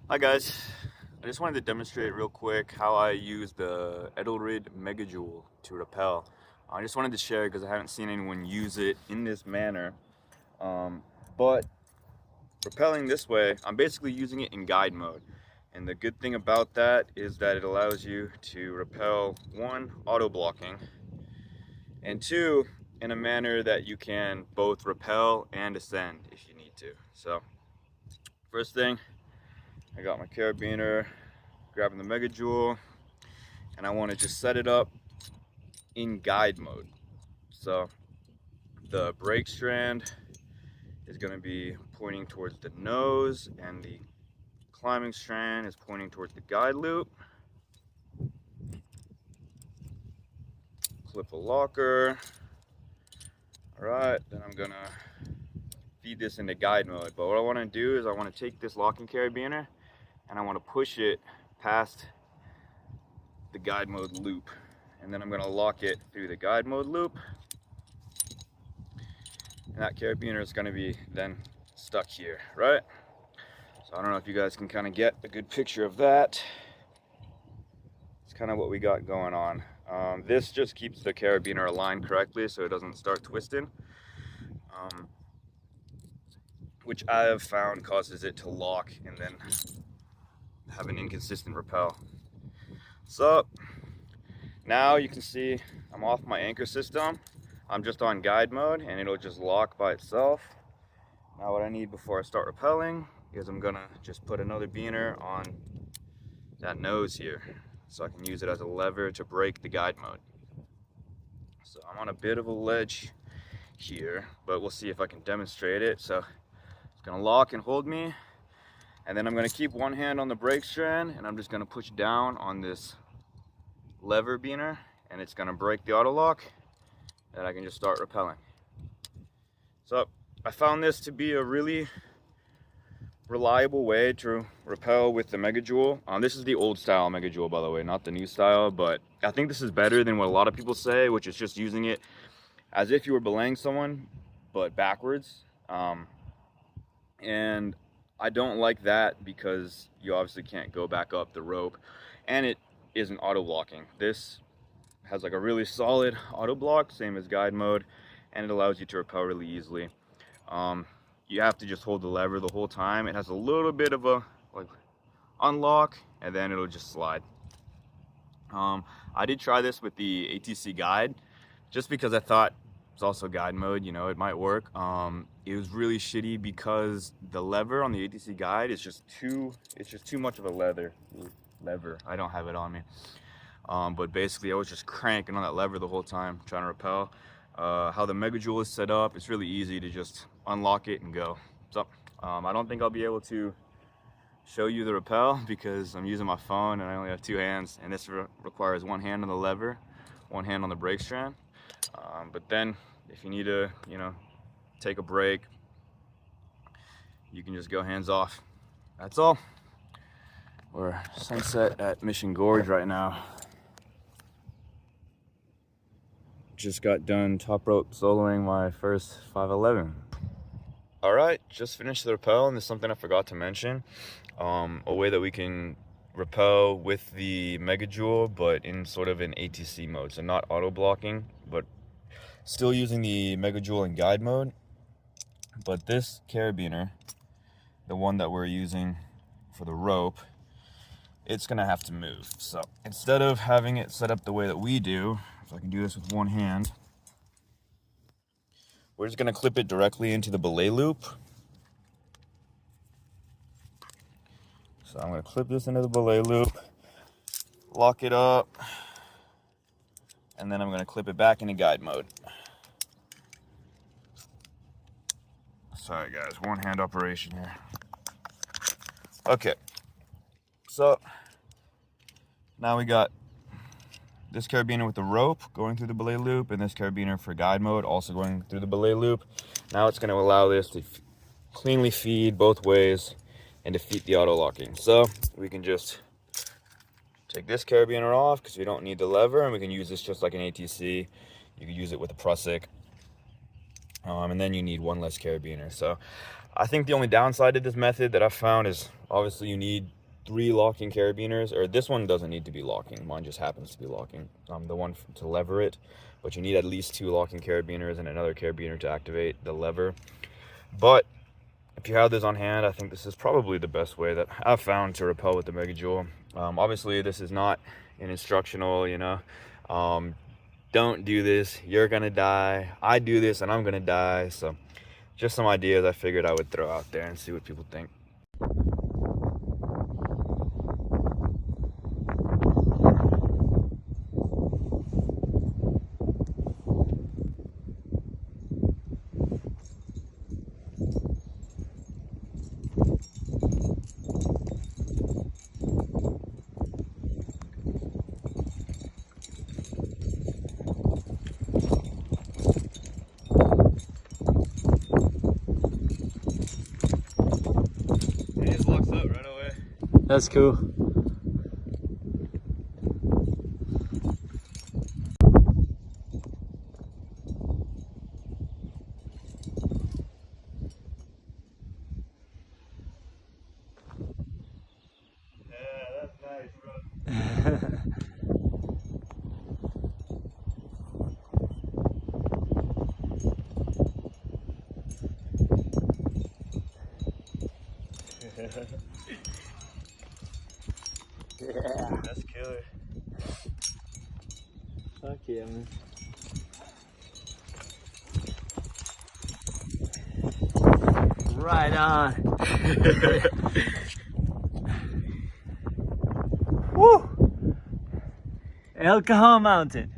Hi guys, I just wanted to demonstrate real quick how I use the Edelrid MegaJul to rappel. I just wanted to share because I haven't seen anyone use it in this manner. But rappelling this way, I'm basically using it in guide mode. And the good thing about that is that it allows you to rappel, one, auto blocking, and two, in a manner that you can both rappel and ascend if you need to. So, first thing, I got my carabiner, grabbing the MegaJul, and I want to just set it up in guide mode. So the brake strand is going to be pointing towards the nose, and the climbing strand is pointing towards the guide loop. Clip a locker. All right, then I'm gonna feed this into guide mode. But what I want to do is I want to take this locking carabiner and I want to push it past the guide mode loop, and then I'm going to lock it through the guide mode loop, and that carabiner is going to be then stuck here, right? So I don't know if you guys can kind of get a good picture of that. It's kind of what we got going on. This just keeps the carabiner aligned correctly so it doesn't start twisting, which I have found causes it to lock and then have an inconsistent rappel. So now you can see I'm off my anchor system. I'm just on guide mode and it'll just lock by itself. Now what I need before I start rappelling is I'm gonna just put another beaner on that nose here so I can use it as a lever to break the guide mode. So I'm on a bit of a ledge here, but we'll see if I can demonstrate it. So it's gonna lock and hold me, and then I'm gonna keep one hand on the brake strand and I'm just gonna push down on this lever beaner and it's gonna break the auto lock, and I can just start rappelling. So I found this to be a really reliable way to rappel with the MegaJul. This is the old style MegaJul, by the way, not the new style, but I think this is better than what a lot of people say, which is just using it as if you were belaying someone, but backwards. And I don't like that because you obviously can't go back up the rope, and it isn't auto blocking. This has like a really solid auto block, same as guide mode, and it allows you to rappel really easily. You have to just hold the lever the whole time. It has a little bit of a like unlock, and then it'll just slide. I did try this with the ATC guide just because I thought it's also guide mode, you know, it might work. It was really shitty because the lever on the ATC guide is just too much of a lever. I don't have it on me. But basically I was just cranking on that lever the whole time trying to rappel. How the MegaJul is set up, it's really easy to just unlock it and go. So I don't think I'll be able to show you the rappel because I'm using my phone and I only have two hands, and this requires one hand on the lever, one hand on the brake strand. But then if you need to, you know, take a break, you can just go hands off. That's all. We're sunset at Mission Gorge right now. Just got done top rope soloing my first 511. All right, just finished the rappel, and there's something I forgot to mention. A way that we can rappel with the MegaJul, but in sort of an ATC mode, so not auto blocking, but still using the MegaJul in guide mode. But this carabiner, the one that we're using for the rope, it's gonna have to move. So instead of having it set up the way that we do, if I can do this with one hand, we're just gonna clip it directly into the belay loop. So I'm gonna clip this into the belay loop, lock it up, and then I'm gonna clip it back into guide mode. Sorry guys, one hand operation here. Okay, so now we got this carabiner with the rope going through the belay loop, and this carabiner for guide mode also going through the belay loop. Now it's going to allow this to cleanly feed both ways and defeat the auto locking. So we can just take this carabiner off because we don't need the lever, and we can use this just like an ATC. You can use it with a Prusik, and then you need one less carabiner. So I think the only downside to this method that I've found is obviously you need 3 locking carabiners, or this one doesn't need to be locking, mine just happens to be locking, the one to lever it, but you need at least 2 locking carabiners and another carabiner to activate the lever. But if you have this on hand, I think this is probably the best way that I've found to rappel with the MegaJul. Obviously this is not an instructional, you know, don't do this, you're gonna die, I do this and I'm gonna die. So just some ideas I figured I would throw out there and see what people think. It just locks up right away. That's cool. Yeah, that's nice, bro. Yeah. That's killer. Fuck yeah, man. Right on. Woo! El Cajon Mountain.